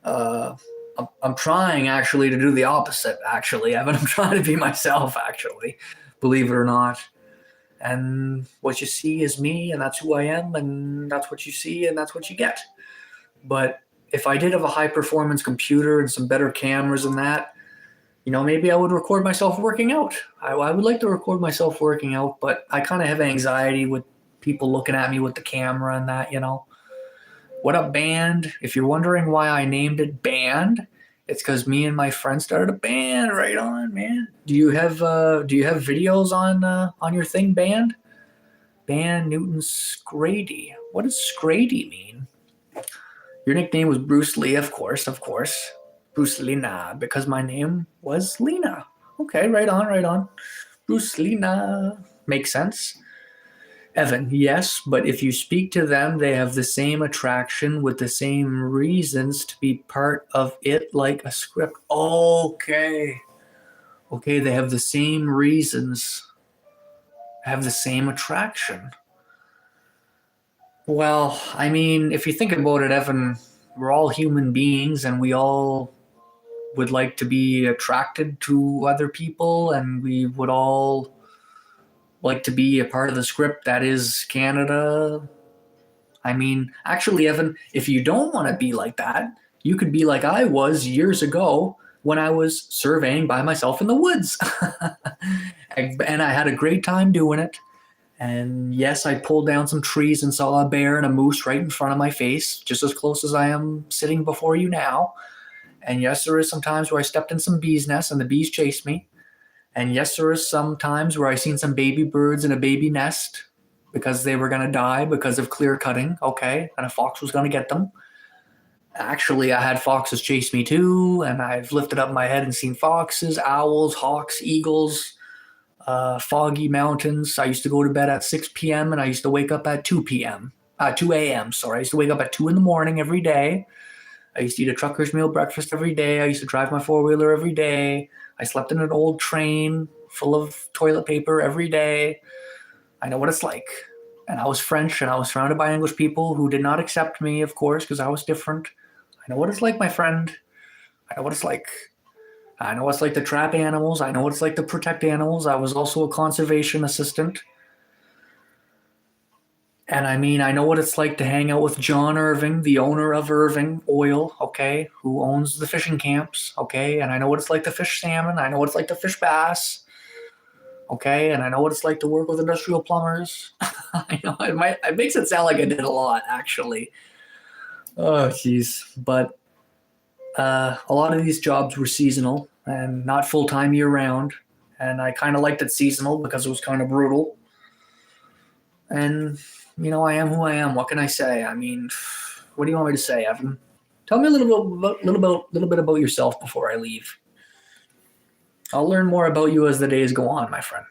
S1: I'm trying actually to do the opposite, actually, Evan. I'm trying to be myself, actually, believe it or not. And what you see is me, and that's who I am, and that's what you see, and that's what you get. But if I did have a high performance computer and some better cameras and that, you know, maybe I would record myself working out. I would like to record myself working out, but I kind of have anxiety with people looking at me with the camera and that, you know. What up, band? If you're wondering why I named it Band, it's because me and my friend started a band. Right on, man. Do you have videos on your thing, Band? Band Newton Scrady. What does Scrady mean? Your nickname was Bruce Lee, of course, of course. Bruce Lina, because my name was Lena. Okay, right on, right on. Bruce Lina. Makes sense. Evan, yes, but if you speak to them, they have the same attraction with the same reasons to be part of it like a script. Okay. Okay, they have the same reasons, have the same attraction. Well, I mean, if you think about it, Evan, we're all human beings and we all would like to be attracted to other people and we would all like to be a part of the script that is Canada. I mean, actually, Evan, if you don't want to be like that, you could be like I was years ago when I was surveying by myself in the woods. And I had a great time doing it. And yes, I pulled down some trees and saw a bear and a moose right in front of my face, just as close as I am sitting before you now. And yes, there is some times where I stepped in some bees' nests and the bees chased me. And yes, there is some times where I seen some baby birds in a baby nest because they were going to die because of clear cutting, okay, and a fox was going to get them. Actually, I had foxes chase me too, and I've lifted up my head and seen foxes, owls, hawks, eagles, foggy mountains. I used to go to bed at 6 p.m. and I used to wake up at 2 p.m. 2 a.m. Sorry, I used to wake up at 2 in the morning every day. I used to eat a trucker's meal breakfast every day. I used to drive my four-wheeler every day. I slept in an old train full of toilet paper every day. I know what it's like. and I was French, and I was surrounded by English people who did not accept me, of course, because I was different. I know what it's like, my friend. I know what it's like. I know what it's like to trap animals. I know what it's like to protect animals. I was also a conservation assistant. And I mean, I know what it's like to hang out with John Irving, the owner of Irving Oil, okay, who owns the fishing camps, okay? And I know what it's like to fish salmon. I know what it's like to fish bass, okay? And I know what it's like to work with industrial plumbers. I know it makes it sound like I did a lot, actually. Oh, jeez. But a lot of these jobs were seasonal and not full time year round. And I kind of liked it seasonal because it was kind of brutal. And I am who I am. What can I say? I mean, what do you want me to say, Evan? Tell me a little bit about yourself before I leave. I'll learn more about you as the days go on, my friend.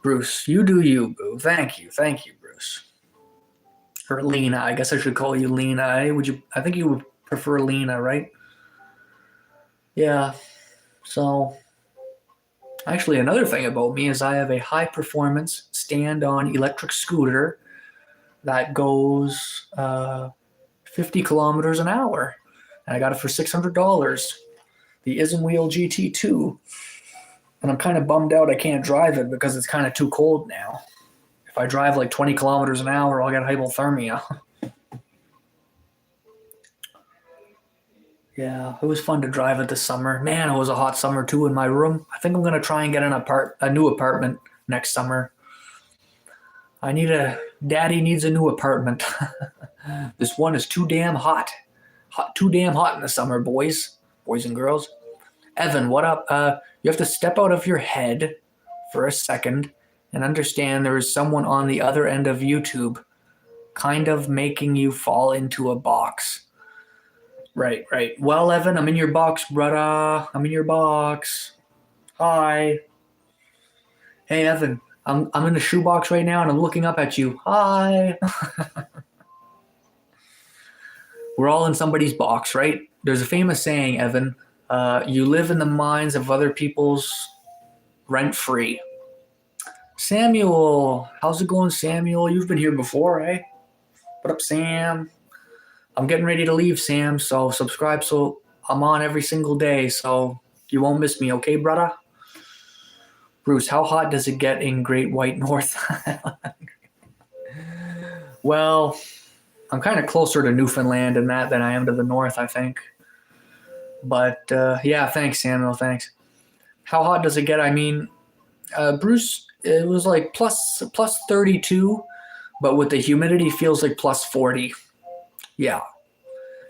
S1: Bruce, you do you, boo. Thank you, Bruce. Or Lena. I guess I should call you Lena. I think you would prefer Lena, right? Yeah. So, actually, another thing about me is I have a high performance stand on electric scooter that goes 50 kilometers an hour. And I got it for $600. The Isnwheel GT2. And I'm kind of bummed out I can't drive it because it's kind of too cold now. If I drive like 20 kilometers an hour, I'll get hypothermia. Yeah, it was fun to drive it this summer. Man, it was a hot summer too in my room. I think I'm going to try and get a new apartment next summer. Daddy needs a new apartment. This one is too damn hot. Too damn hot in the summer, boys and girls. Evan, what up? You have to step out of your head for a second and understand there is someone on the other end of YouTube kind of making you fall into a box. Right. Well, Evan, I'm in your box, brother. I'm in your box. Hi. Hey, Evan, I'm in the shoebox right now and I'm looking up at you. Hi. We're all in somebody's box, right? There's a famous saying, Evan, you live in the minds of other people's rent-free. Samuel, how's it going, Samuel? You've been here before, eh? What up, Sam? I'm getting ready to leave, Sam, so subscribe so I'm on every single day so you won't miss me, okay, brother? Bruce, how hot does it get in Great White North? Well, I'm kind of closer to Newfoundland in that than I am to the north, I think. But yeah, thanks, Samuel, thanks. How hot does it get? I mean, Bruce, it was like plus 32, but with the humidity feels like plus 40. Yeah.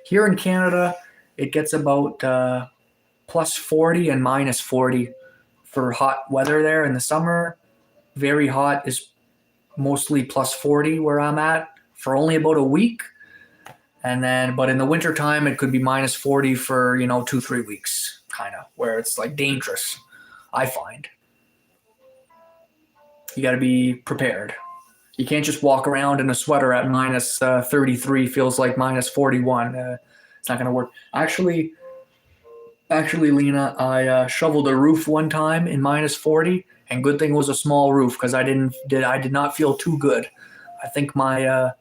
S1: Here in Canada, it gets about plus 40 and minus 40 for hot weather there in the summer. Very hot is mostly plus 40 where I'm at for only about a week. And then, but in the wintertime, it could be minus 40 for, 2-3 weeks, kind of, where it's like dangerous, I find. You got to be prepared. You can't just walk around in a sweater at minus 33, feels like minus 41. It's not going to work. Actually, Lena, I shoveled a roof one time in minus 40, and good thing it was a small roof because I did not feel too good. I think I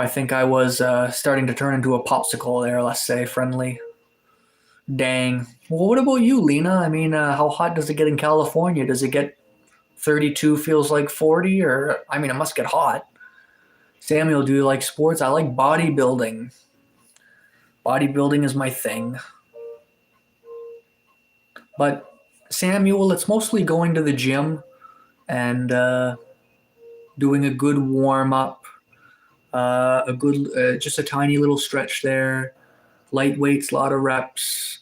S1: think I was starting to turn into a popsicle there, let's say, friendly. Dang. Well, what about you, Lena? I mean, how hot does it get in California? Does it get 32 feels like 40? Or, I mean, it must get hot. Samuel, do you like sports? I like bodybuilding. Bodybuilding is my thing. But, Samuel, it's mostly going to the gym and doing a good warm-up. Just a tiny little stretch there, light weights, a lot of reps,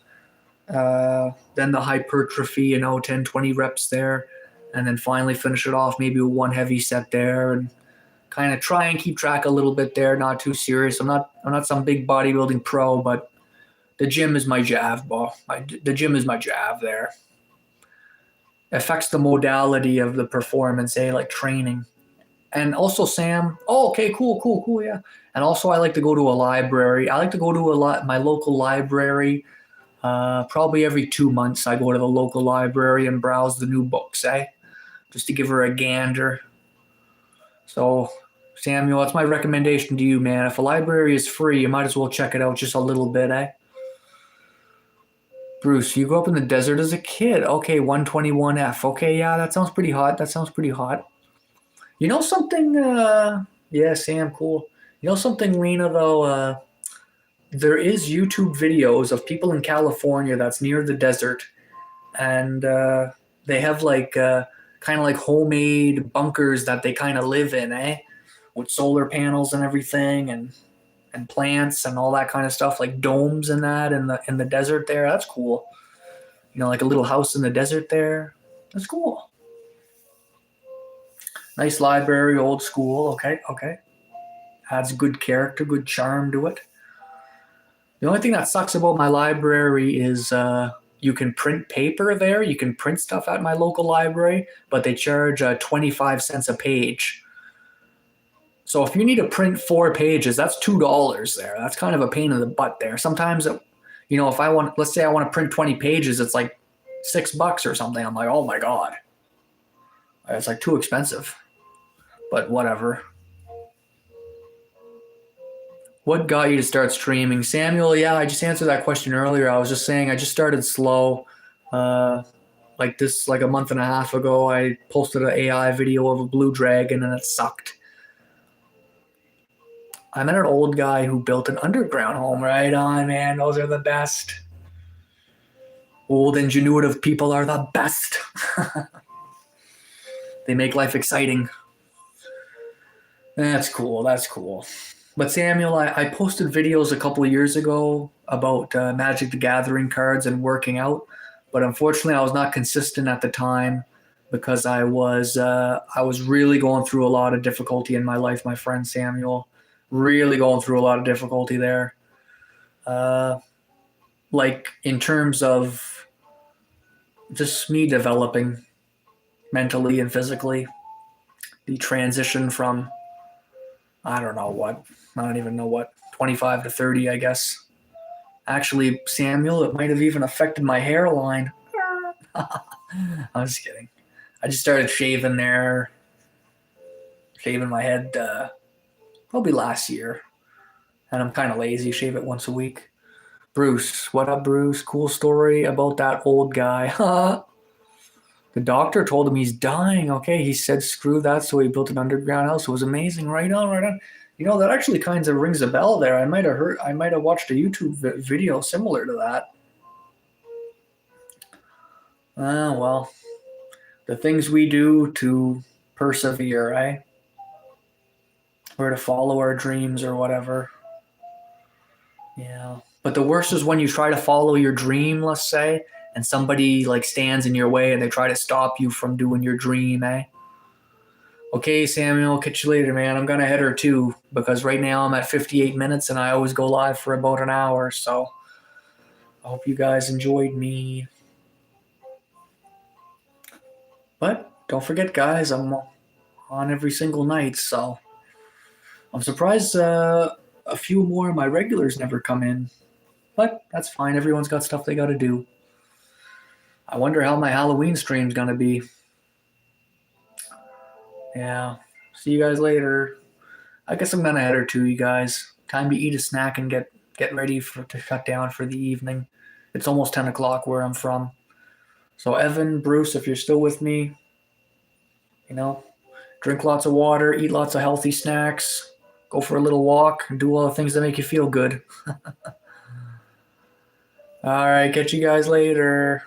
S1: then the hypertrophy, 10, 20 reps there, and then finally finish it off maybe with one heavy set there and kind of try and keep track a little bit there, not too serious. I'm not some big bodybuilding pro, but the gym is my jav, bro. The gym is my jav there. Affects the modality of the performance, like training. And also, Sam, okay, cool, yeah. And also, I like to go to a library. I like to go to my local library. Probably every 2 months, I go to the local library and browse the new books, just to give her a gander. So, Samuel, that's my recommendation to you, man. If a library is free, you might as well check it out just a little bit, eh? Bruce, you grew up in the desert as a kid. Okay, 121F. Okay, yeah, that sounds pretty hot. That sounds pretty hot. You know something? Yeah, Sam, cool. You know something, Lena, though? There is YouTube videos of people in California that's near the desert, and they have like kind of like homemade bunkers that they kind of live in, eh? With solar panels and everything, and plants and all that kind of stuff, like domes and that in the desert there. That's cool. You know, like a little house in the desert there. That's cool. Nice library, old school. Okay, okay. Adds good character, good charm to it. The only thing that sucks about my library is you can print paper there. You can print stuff at my local library, but they charge 25 cents a page. So if you need to print 4 pages, that's $2 there. That's kind of a pain in the butt there. Sometimes, you know, if I want, let's say I want to print 20 pages, it's like $6 or something. I'm like, oh my God. It's like too expensive, but whatever. What got you to start streaming? Samuel, yeah, I just answered that question earlier. I was just saying I just started slow. Uh, like a month and a half ago, I posted an AI video of a blue dragon and it sucked. I met an old guy who built an underground home. Right on, man. Those are the best. Old, ingenuitive people are the best. They make life exciting. That's cool. That's cool. But Samuel, I posted videos a couple of years ago about Magic the Gathering cards and working out, but unfortunately, I was not consistent at the time because I was really going through a lot of difficulty in my life, my friend Samuel. Really going through a lot of difficulty there. Like in terms of just me developing mentally and physically, the transition from I don't know what, I don't even know what, 25 to 30, I guess. Actually, Samuel, it might have even affected my hairline. I'm just kidding. I just started shaving my head probably last year. And I'm kind of lazy, shave it once a week. Bruce, what up, Bruce? Cool story about that old guy. The doctor told him he's dying. Okay, he said screw that, so he built an underground house. It was amazing. Right on, right on. You know, that actually kind of rings a bell there. I might have watched a YouTube video similar to that. Well, the things we do to persevere, eh? Or to follow our dreams or whatever. Yeah. But the worst is when you try to follow your dream, let's say, and somebody like stands in your way and they try to stop you from doing your dream, eh? Okay, Samuel, catch you later, man. I'm gonna head her too because right now I'm at 58 minutes and I always go live for about an hour. So I hope you guys enjoyed me. But don't forget, guys, I'm on every single night. So I'm surprised a few more of my regulars never come in. But that's fine. Everyone's got stuff they got to do. I wonder how my Halloween stream's gonna be. Yeah. See you guys later. I guess I'm gonna head her to you guys. Time to eat a snack and get ready to shut down for the evening. It's almost 10 o'clock where I'm from. So Evan, Bruce, if you're still with me, you know, drink lots of water, eat lots of healthy snacks, go for a little walk, and do all the things that make you feel good. All right, catch you guys later.